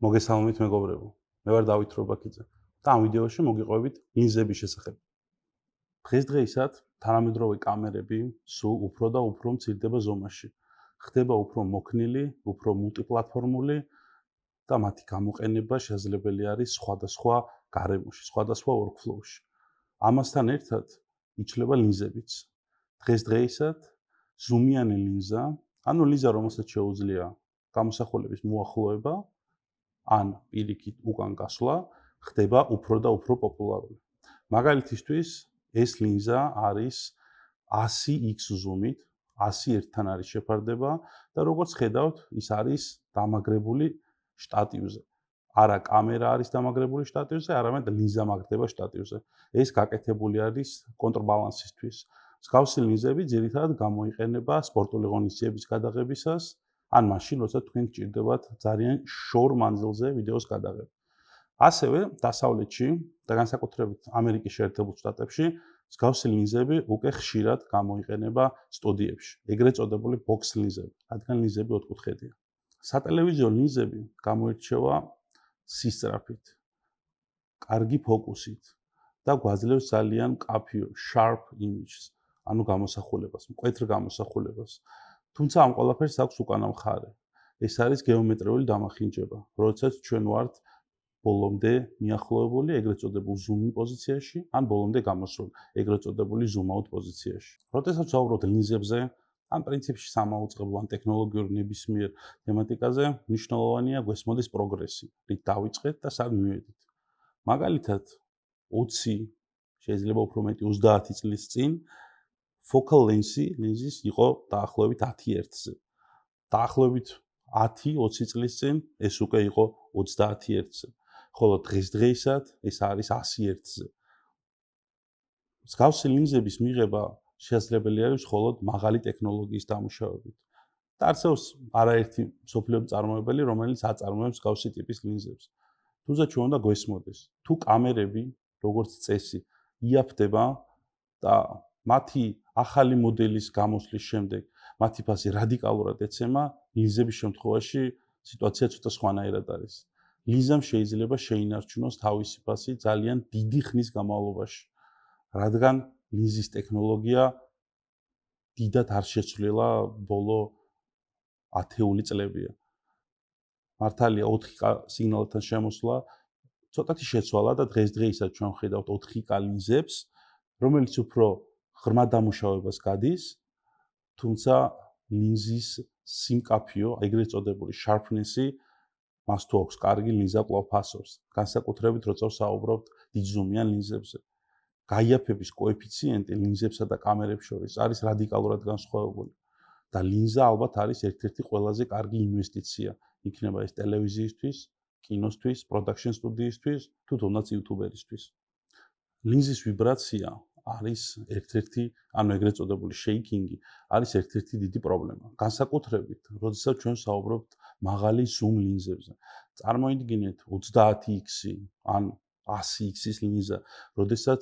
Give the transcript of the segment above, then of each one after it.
მოგესალმებით მეგობრებო. მე ვარ დავით რობაქიძე და ამ ვიდეოში მოგიყვებით ლინზების შესახებ. დღესდღეისად თანამედროვე კამერები სულ უფრო და უფრო მცირდება ზომაში. ხდება უფრო მოქნილი, უფრო მულტიპლატფორმული და მათი გამოყენება შესაძლებელი არის სხვადასხვა გარემოში, სხვადასხვა workflow-ში. ამასთან ერთად იცვლება ლინზებიც. დღესდღეისად ზუმიანი ლინზა, ანუ ლინზა, რომელსაც შეუძლია გამოსახულების მოახლოება ან პირიქით უკან გასვლა, ხდება უფრო და უფრო პოპულარული. მაგალითისთვის, ეს ლინზა არის 100x ზუმით, 100 ერთთან არის შეფარდება და როგორც ხედავთ, ის არის დამაგრებული შტატივზე. არა კამერა არის დამაგრებული შტატივზე, არამედ ლინზა მაგრდება შტატივზე. ეს გაკეთებული არის კონტრბალანსისთვის. მსგავსი ლინზები ძირითადად გამოიყენება სპორტული ღონისძიების გადაღებისას, ან მაშინ, როცა თქვენ გჭირდებათ ძალიან შორ მანძილზე ვიდეოს გადაღება. ასევე დასავლეთში და განსაკუთრებით ამერიკის შეერთებულ შტატებში მსგავსი ლინზები უკვე ხშირად გამოიყენება სტუდიებში, ეგრეთ წოდებული box ლინზები, რადგან ლინზები ოთხკუთხედია. სატელევიზიო ლინზები გამოირჩევა სისწრაფით, კარგი ფოკუსით და გვაძლევს ძალიან მკაფიო sharp images, ანუ გამოსახულებას, მკვეთრ გამოსახულებას. თუმცა ამ ყველაფერს აქვს უკანა მხარე. ეს არის გეომეტრიული დამახინჯება, როდესაც ჩვენ ვართ ბოლომდე მიახლოებული ეგრეთ წოდებულ zoom პოზიციაში, ან ბოლომდე გამოსული ეგრეთ წოდებული zoom out პოზიციაში. როდესაც ვსაუბრობთ ლინზებზე, ან პრინციპში სამაუწყებლო ან ტექნოლოგიურ ნებისმიერ თემატიკაზე, მნიშვნელოვანია გვესმოდეს პროგრესი, რით დავიწყეთ და სად მივედით. მაგალითად, 20, შეიძლება უფრო მეტი 30 წლის წინ focal length-ის იყო დაახლოებით 10 ერთზე. დაახლოებით 10-20 წლის წინ ეს უკვე იყო 30 ერთზე. ხოლო დღესდღეისად ეს არის 100 ერთზე. მსგავსი ლინზების მიღება შესაძლებელი არის მხოლოდ მაღალი ტექნოლოგიის დამუშავებით. და არსებობს არაერთი მსოფლიო მწარმოებელი, რომელიც აწარმოებს მსგავსი ტიპის ლინზებს. თუმცა ჩვენ უნდა გვესმოდეს, თუ კამერები, როგორც წესი, იაფდება და მათი ახალი მოდელის გამოსვლის შემდეგ მათი ფასი რადიკალურად ეცემა, ლინზების შემთხვევაში სიტუაცია ცოტა სხვანაირად არის. ლინზამ შეიძლება შეინარჩუნოს თავისი ფასი ძალიან დიდი ხნის განმავლობაში, რადგან ლინზის ტექნოლოგია დიდად არ შეცვლილა ბოლო 10 წლებია. მართალია 4K სიგნალთან შემოსვლა ცოტათი შეცვალა და დღესდღეისად ჩვენ ხედავთ 4K ლინზებს, რომელიც უფრო ღრმა დამუშავებას გადის, თუმცა ლინზის სიმკაფიო, ეგრეთ წოდებული sharpness-ი მას თუ აქვს კარგი ლინზა კვლავ ფასობს, განსაკუთრებით როცა ვსაუბრობთ დიდზუმიან ლინზებზე. გაიაფების კოეფიციენტი ლინზებსა და კამერებს შორის არის რადიკალურად განსხვავებული და ლინზა ალბათ არის ერთ-ერთი ყველაზე კარგი ინვესტიცია, იქნება ეს ტელევიზიისთვის, კინოსთვის, production სტუდიისთვის, თუ თუნდაც იუთუბერისთვის. ლინზის ვიბრაცია არის ერთ-ერთი, ანუ ეგრეთ წოდებული shaking-ი არის ერთ-ერთი დიდი პრობლემა. განსაკუთრებით, როდესაც ჩვენ ვსაუბრობთ მაღალი zoom ლინზებზე. წარმოიდგინეთ 30x-ი ან 100x-ის ლინზა, როდესაც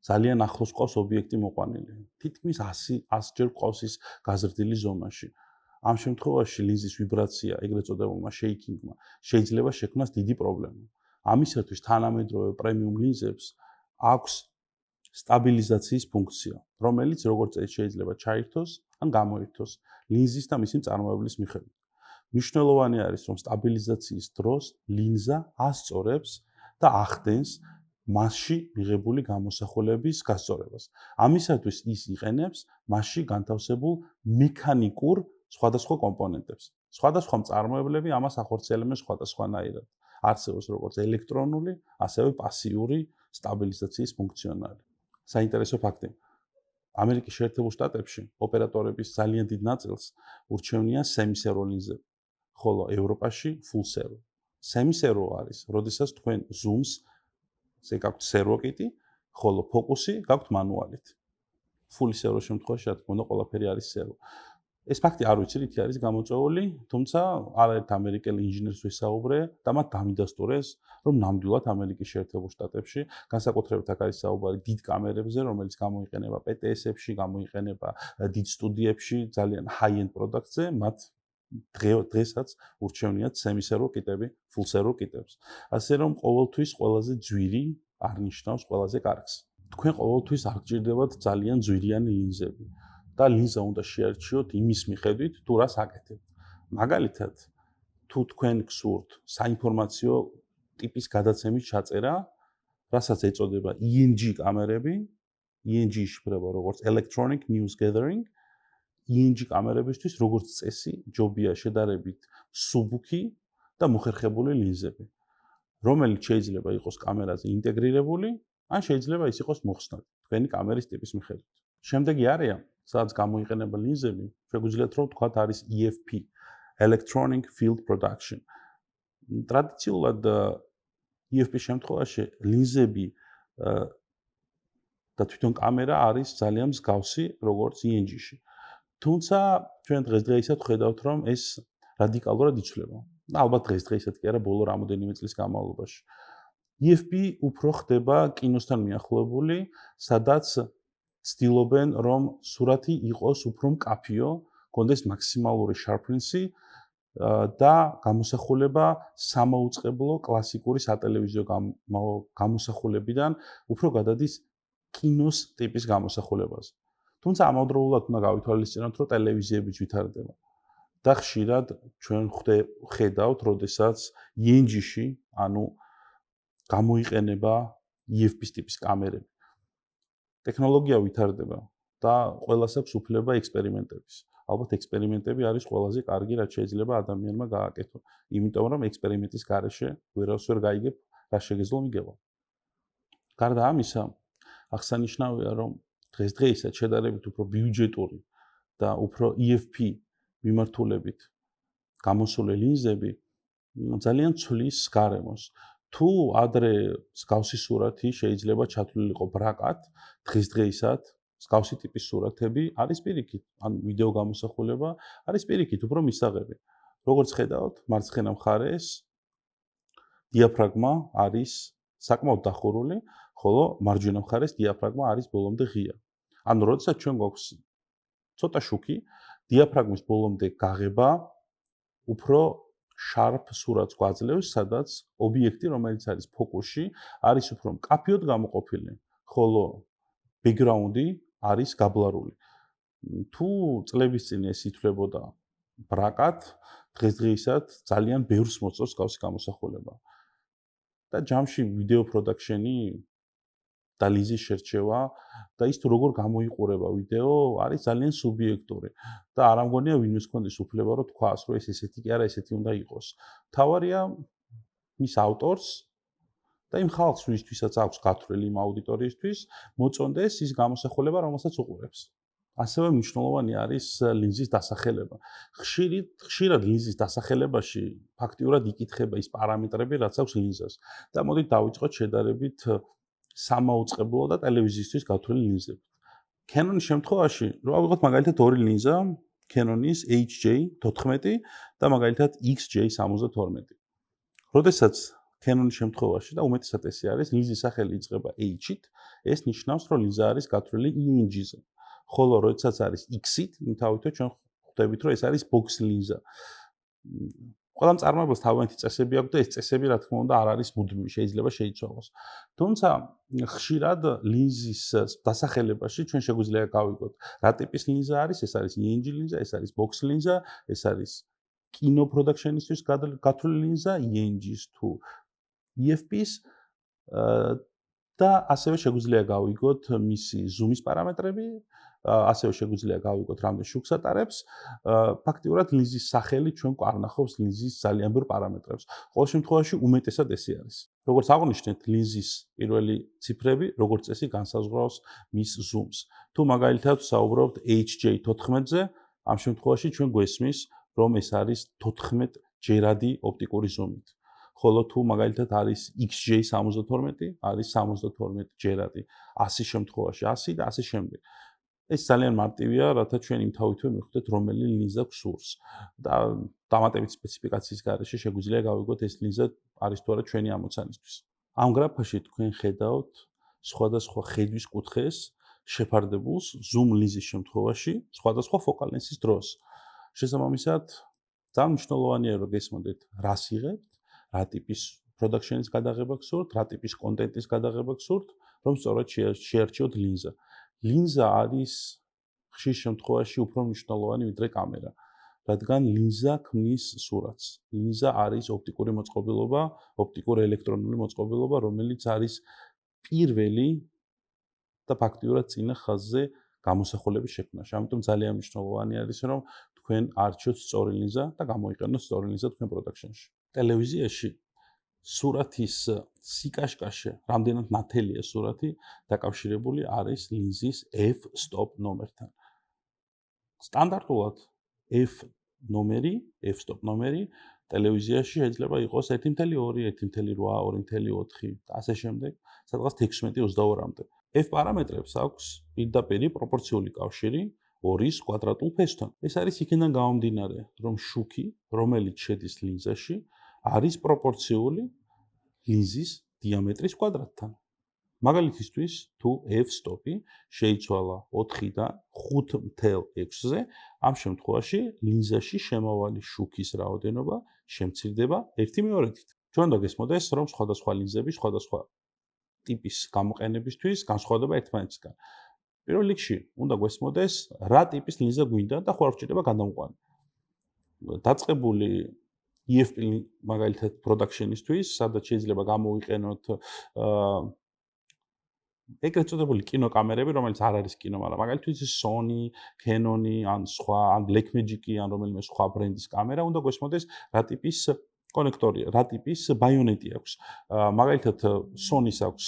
ძალიან ახლოს ყავს ობიექტი მოყვანილი. თითქმის 100 ჯერ ყავს ის გაზრდილი ზომაში. ამ შემთხვევაში ლინზის ვიბრაცია, ეგრეთ წოდებულმა shaking-მა, შეიძლება შექმნას დიდი პრობლემა. ამისათვის თანამედროვე პრემიუმ ლინზებს აქვს სტაბილიზაციის ფუნქცია, რომელიც როგორც წესი შეიძლება ჩაირთოს ან გამოირთოს ლინზის და მისი მწარმოებლის მიხედვით. მნიშვნელოვანი არის, რომ სტაბილიზაციის დროს ლინზა ასწორებს და ახდენს მასში მიღებული გამოსახულების გასწორებას. ამისათვის ის იყენებს მასში განთავსებულ მექანიკურ სხვადასხვა კომპონენტებს. სხვადასხვა მწარმოებლები ამას ახორციელებენ სხვადასხვანაირად. არსებობს როგორც ელექტრონული, ასევე პასიური სტაბილიზაციის ფუნქციონალი. საინტერესო ფაქტი. ამერიკის შეერთებულ შტატებში ოპერატორების ძალიან დიდ ნაწილს ურჩევნია semi-servo ლინზები, ხოლო ევროპაში full servo. Semi-servo არის, როდესაც თქვენ zooms ზე გაქვთ servo კიტი, ხოლო ფოკუსი გაქვთ მანუალით. Full servo შემთხვევაში რა თქმა უნდა ყველაფერი არის servo. ეს ფაქტი არ ვიცი რითი არის გამოწვეული, თუმცა არაერთ ამერიკელ ინჟინერს ვისაუბრე და მათ დამიდასტურეს, რომ ნამდვილად ამერიკის შეერთებულ შტატებში, განსაკუთრებით აქ არის საუბარი დიდ კამერებზე, რომელიც გამოიყენება PTS-ებში, გამოიყენება დიდ სტუდიებში, ძალიან high-end product-ზე, მათ დღესაც ურჩევნიათ semi-servo კიტები, full-servo კიტებს. ასე რომ ყოველთვის ყველაზე ძვირი არ ნიშნავს ყველაზე კარგს. თქვენ ყოველთვის არ გჭირდებათ ძალიან ძვირიანი ლინზები და ლინზა უნდა შეარჩიოთ იმის მიხედვით, თუ რას აკეთებთ. მაგალითად, თუ თქვენ გსურთ საინფორმაციო ტიპის გადაცემის ჩაწერა, რასაც ეწოდება ENG კამერები, ENG იშიფრება როგორც electronic news gathering, ENG კამერებისთვის როგორც წესი ჯობია შედარებით მსუბუქი და მოხერხებული ლინზები, რომელიც შეიძლება იყოს კამერაზე ინტეგრირებული, ან შეიძლება ის იყოს მოხსნადი, თქვენი კამერის ტიპის მიხედვით. შემდეგი არეა, სადაც გამოიყენება ლინზები, შეგვიძლიათ რომ ვთქვათ არის EFP, electronic field production. ტრადიციულად EFP-ის შემთხვევაში ლინზები და თვითონ კამერა არის ძალიან მსგავსი როგორც ENG-ში. თუმცა ჩვენ დღესდღეობით ხედავთ რომ ეს რადიკალურად იცვლება. ალბათ დღესდღეობით კი არა, ბოლო რამოდენიმე წლის განმავლობაში. EFP უფრო ხდება კინოსთან მიახლოებული, სადაც ცდილობენ რომ სურათი იყოს უფრო მკაფიო, კონდეს მაქსიმალური sharpness-ი და გამოსახულება სამაუწყებლო კლასიკური სატელევიზიო გამოსახულებიდან უფრო გადადის კინოს ტიპის გამოსახულებაზე. თუმცა ამავდროულად უნდა გავითვალისწინოთ, რომ ტელევიზიებიც ვითარდება. და ხშირად ჩვენ ხედავთ, როდესაც ENG-ში, ანუ გამოიყენება EFP-ის ტიპის კამერები. ტექნოლოგია ვითარდება და ყველას აქვს უფლება ექსპერიმენტების. ალბათ ექსპერიმენტები არის ყველაზე კარგი, რაც შეიძლება ადამიანმა გააკეთოს. იმიტომ რომ ექსპერიმენტის გარეშე ვერავს ვერ გაიგებ, რა შეგეძლო მიგება. გარდა ამისა, აღსანიშნავია, რომ დღესდღეობით შედარებით უფრო ბიუჯეტური და უფრო EFP მიმართულებით გამოსული ლინზები ძალიან ცვლის გარემოს. თუ ადრე მსგავსი სურათი შეიძლება ჩათვლილიყო ბრაკად, დღესდღეობით მსგავსი ტიპის სურათები არის პირიქით, ან ვიდეო გამოსახულება არის პირიქით, უფრო მისაღები. როგორც ხედავთ, მარცხენა მხარეს დიაფრაგმა არის საკმაოდ დახურული, ხოლო მარჯვენა მხარეს დიაფრაგმა არის ბოლომდე ღია. ანუ როდესაც ჩვენ გვაქვს ცოტა შუქი, დიაფრაგმის ბოლომდე გაღება უფრო sharp სურათს გვაძლევს, სადაც ობიექტი, რომელიც არის ფოკუსში, არის უფრო მკაფიოდ გამოყოფილი, ხოლო background-ი არის გაბლარული. თუ წლების წინ ეს ითვლებოდა ბრაკად, დღესდღეობით ძალიან ბევრს მოწევს გავსი გამოსახულება. და ჯამში ვიდეო production-ი და ლინზის შერჩევა და ის თუ როგორ გამოიყურება ვიდეო არის ძალიან სუბიექტური და არ ამგონია ვინმეს კონდეს უფლება რომ თქვას რომ ეს ესეთი კი არა ესეთი უნდა იყოს. თავარია მის ავტორს და იმ ხალხს ვისთვისაც აქვს გათვლილი იმ აუდიტორიისთვის მოწონდეს ის გამოსახულება რომელსაც უყურებს. ასევე მნიშვნელოვანი არის ლინზის დასახელება. ხშირად ლინზის დასახელებაში ფაქტიურად იკითხება ის პარამეტრები რაც აქვს ლინზას და მოდით დავიწყოთ შედარებით სამაუწყებლო და ტელევიზიისთვის გათვლილი ლინზები. Canon-ის შემთხვევაში, რო ავიღოთ მაგალითად ორი ლინზა, Canon-ის HJ14 და მაგალითად XJ72. როდესაც Canon-ის შემთხვევაში და უმეტესად ესე არის, ლინზის სახელი იწყება H-ით, ეს ნიშნავს, რომ ლინზა არის გათვლილი ENG-ზე. ხოლო როდესაც არის X-ით, იმთავითო ჩვენ ხვდებით, რომ ეს არის box ლინზა. ყველა მწარმოებელს თავიანთი წესები აქვს და ეს წესები, რა თქმა უნდა, არ არის მუდმივი, შეიძლება შეიცვალოს. თუმცა ხშირად ლინზის დასახელებაში ჩვენ შეგვიძლია გავიგოთ, რა ტიპის ლინზა არის, ეს არის ENG ლინზა, ეს არის box ლინზა, ეს არის კინო production-ისთვის გათვლილი ლინზა, ENG-ის თუ EFP-ის და ასევე შეგვიძლია გავიგოთ მისი zoom-ის პარამეტრები, ასევე შეგვიძლია გავიგოთ რამდენ შუქს ატარებს. ფაქტიურად ლინზის სახელი ჩვენ გვარნახობს ლინზის ძალიან ბევრ პარამეტრებს. ყოველ შემთხვევაში უმეტესად ესე არის. როგორც აღვნიშნეთ, ლინზის პირველი ციფრები, როგორც წესი, განსაზღვრავს მის zoom-ს. თუ მაგალითად საუბრობთ HJ14-ზე, ამ შემთხვევაში ჩვენ გვესმის, რომ ეს არის 14 ჯერადი ოპტიკური zoom-ით. ხოლო თუ მაგალითად არის XJ72, არის 72 ჯერადი. 100 შემთხვევაში 100 და ასე შემდეგ. ეს ძალიან მარტივია, რათა ჩვენ იმთავითვე მიხვდეთ, რომელი ლინზა გსურს. და დამატებით სპეციფიკაციის გარეშე შეგვიძლია გავიგოთ ეს ლინზა არის თუ არა ჩვენი ამოცანისთვის. ამ გრაფაში თქვენ ხედავთ სხვადასხვა ხედვის კუთხეს შეფარდებულს zoom ლინზის შემთხვევაში, სხვადასხვა focal length-ის დროს. შესაბამისად, ძალიან მნიშვნელოვანია რომ გესმოდეთ რას იღებთ, რა ტიპის production-ის გადაღება გსურთ, რა ტიპის კონტენტის გადაღება გსურთ, რომ სწორად შეარჩიოთ ლინზა. ლინზა არის ხშირ შემთხვევაში უფრო მნიშვნელოვანი ვიდრე კამერა. რადგან ლინზა ქმნის სურათს. ლინზა არის ოპტიკური მოწყობილობა, ოპტიკური ელექტრონული მოწყობილობა, რომელიც არის პირველი და ფაქტიურად წინა ხაზზე გამოსახულების შექმნაში. ამიტომ ძალიან მნიშვნელოვანი არის, რომ თქვენ არჩიოთ სწორი ლინზა და გამოიყენოთ სწორი ლინზა თქვენ production-ში. ტელევიზიაში სურათის სიკაშკაშე, რამდენად ნათელია სურათი, დაკავშირებული არის ლინზის f-stop ნომერთან. სტანდარტულად f-stop ნომერი ტელევიზიაში შეიძლება იყოს 1.2, 1.8, 2.4 და ასე შემდეგ, სადღაც 16-22-მდე. f პარამეტრებს აქვს პირდაპირ პროპორციული კავშირი 2-ის კვადრატულ ფესთან. ეს არის იქიდან გამომდინარე, რომ შუქი, რომელიც შედის ლინზაში, არის პროპორციული ლინზის დიამეტრის კვადრატთან. მაგალითისთვის, თუ f-stop-ი შეიცვალა 4-დან 5.6-ზე, ამ შემთხვევაში ლინზაში შემავალი შუქის რაოდენობა შემცირდება 1/2-ით. ჩვენ უნდა გესმოდეს, რომ სხვადასხვა ლინზები სხვადასხვა ტიპის გამოყენებისთვის განსხვავდება ერთმანეთისგან. პირველ რიგში უნდა გესმოდეს, რა ტიპის ლინზა გვინდა და ხო არ გვჭირდება გადამყვანი. დაწყებული EF მაგალითად production-ისთვის, სადაც შეიძლება გამოვიყენოთ ეგრეთ წოდებული კინოკამერები, რომელიც არ არის კინო, მაგრამ მაგალითად Sony, Canon, ან სხვა, ან Blackmagic-ი, ან რომელიმე სხვა ბრენდის კამერა, უნდა გესმოდეს რა ტიპის კონექტორია, რა ტიპის ბაიონეტი აქვს. მაგალითად Sony-ს აქვს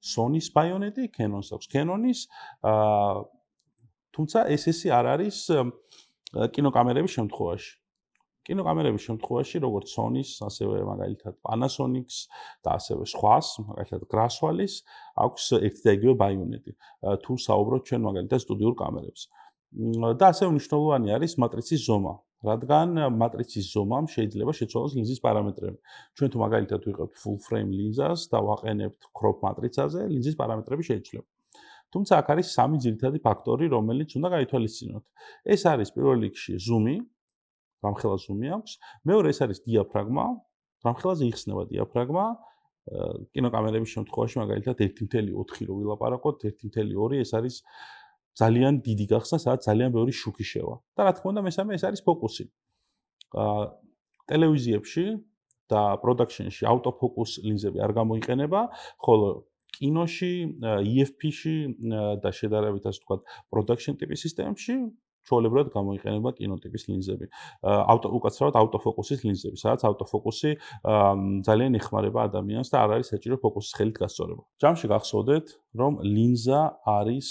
Sony-ს ბაიონეტი, Canon-ს აქვს Canon-ის, თუმცა ეს არ არის კინოკამერების შემთხვევაში. კინოკამერების შემთხვევაში, როგორც Sony-ს, ასევე მაგალითად Panasonic-ს და ასევე სხვას, მაგალითად Graswall-ის, აქვს ერთი და იგივე ბაიონეტი. თუ საუბრობთ ჩვენ მაგალითად სტუდიურ კამერებზე. და ასევე მნიშვნელოვანი არის მატრიცის ზომა, რადგან მატრიცის ზომამ შეიძლება შეცვალოს ლინზის პარამეტრები. ჩვენ თუ მაგალითად ვიყავთ full frame ლინზას და ვაყენებთ crop მატრიცაზე, ლინზის პარამეტრები შეიცვლება. თუმცა აქ არის სამი ძირითადი ფაქტორი, რომელიც უნდა გაითვალისწინოთ. ეს არის პირველ რიგში ზუმი, რამხელა ზუმი აქვს. მეორე ეს არის დიაფრაგმა, რამხელაზე იხსნება დიაფრაგმა. კინოკამერების შემთხვევაში მაგალითად 1.4 რო ვილაპარაკოთ, 1.2 ეს არის ძალიან დიდი გახსნა, სადაც ძალიან ბევრი შუქი შევა. და რა თქმა უნდა, მესამე ეს არის ფოკუსი. ტელევიზიებში და production-ში autofocus ლინზები არ გამოიყენება, ხოლო კინოში, EFP-ში და შედარებით ასე ვთქვათ, production ტიპის სისტემებში ჩვეულებრივად გამოიყენება კინოტიპის ლინზები. უკაცრავად autofocus-ის ლინზები, სადაც autofocus-ი ძალიან ეხმარება ადამიანს და არ არის საჭირო ფოკუსის ხელით გასწორება. ჯამში გახსოვდეთ, რომ ლინზა არის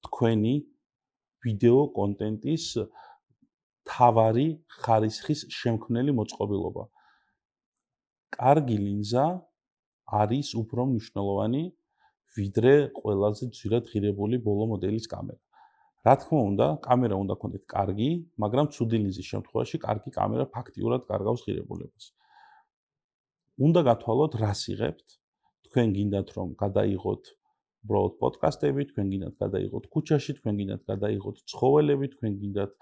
თქვენი ვიდეო კონტენტის თავარი ხარისხის შემქმნელი მოწყობილობა. კარგი ლინზა არის უფრო მნიშვნელოვანი ვიდრე ყველაზე ძვირად ღირებული ბოლო მოდელის კამერა. რა თქმა უნდა, კამერა უნდა ქონდეთ კარგი, მაგრამ ცუდი ლინზის შემთხვევაში კარგი კამერა ფაქტიურად კარგავს ღირებულებას. უნდა გათვალოთ, რას იღებთ. თქვენ გინდათ რომ გადაიღოთ უბრალოდ პოდკასტები, თქვენ გინდათ გადაიღოთ ქუჩაში, თქვენ გინდათ გადაიღოთ ცხოველები, თქვენ გინდათ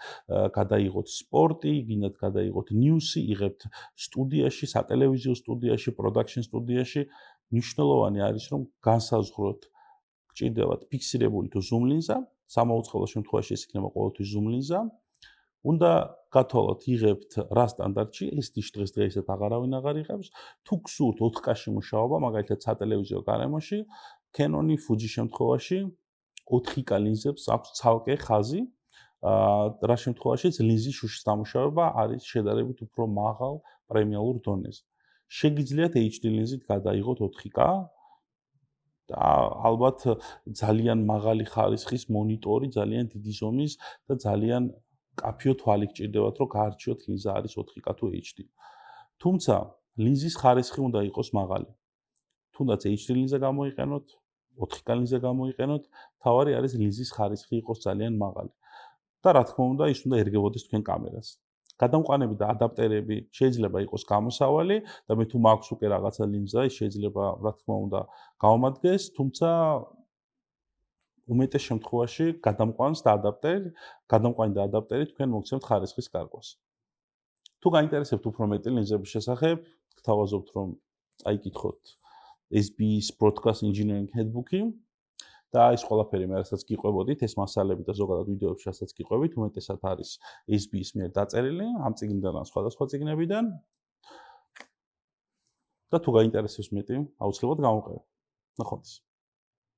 გადაიღოთ სპორტი, გინდათ გადაიღოთ ნიუსი, იღებთ სტუდიაში, სატელევიზიო სტუდიაში, production სტუდიაში. მნიშვნელოვანი არის რომ განსაზღვროთ გჭირდებათ ფიქსირებული თუ zoom ლინზა, სამაუწყებლო შემთხვევაში ეს იქნება ყოველთვის zoom ლინზა. უნდა გათვალოთ, იღებთ რა სტანდარტში, ეს დღესდღეობით აღარავინ აღარ იღებს. თუ გსურთ 4K-ში მუშაობა, მაგალითად სატელევიზიო გარემოში, Canon-ი, Fuji შემთხვევაში 4K ლინზებს აქვს ცალკე ხაზი. რა შემთხვევაშიც ლინზის შუშის დამუშავება არის შედარებით უფრო მაღალ პრემიალურ დონეზე. შეგიძლიათ HD ლინზით გადაიღოთ 4K და ალბათ ძალიან მაღალი ხარისხის მონიტორი, ძალიან დიდი ზომის და ძალიან კაფიო თვალი გჭირდებათ, რომ გაარჩიოთ ლინზა არის 4K თუ HD. თუმცა ლინზის ხარისხი უნდა იყოს მაღალი. თუნდაც HD ლინზა გამოიყენოთ, 4K ლინზა გამოიყენოთ, თავარი არის ლინზის ხარისხი იყოს ძალიან მაღალი. და რა თქმა უნდა, ის უნდა ერგებოდეს თქვენ კამერას. გადამყვანები და ადაპტერები შეიძლება იყოს გამოსავალი და მე თუ მაქვს უკვე რაღაცა ლინზა, ის შეიძლება რა თქმა უნდა გავამადგეს, თუმცა უმეტეს შემთხვევაში გადამყვანი და ადაპტერი თქვენ მოგცემთ ხარისხის გარკვევას. თუ გაინტერესებთ უფრო მეტი ლინზების შესახებ, გთავაზობთ რომ წაიკითხოთ SB's Broadcast Engineering Handbook-ი და ეს ყველაფერი მე რასაც გიყვებოდით, ეს მასალები და ზოგადად ვიდეოებში რასაც გიყვებით, უმეტესად არის SB's მიერ დაწერილი, ამ წიგნიდან ან სხვადასხვა წიგნებიდან. და თუ გაინტერესებს მეტი, აუცილებლად გამოვყევით. ნახვამდის.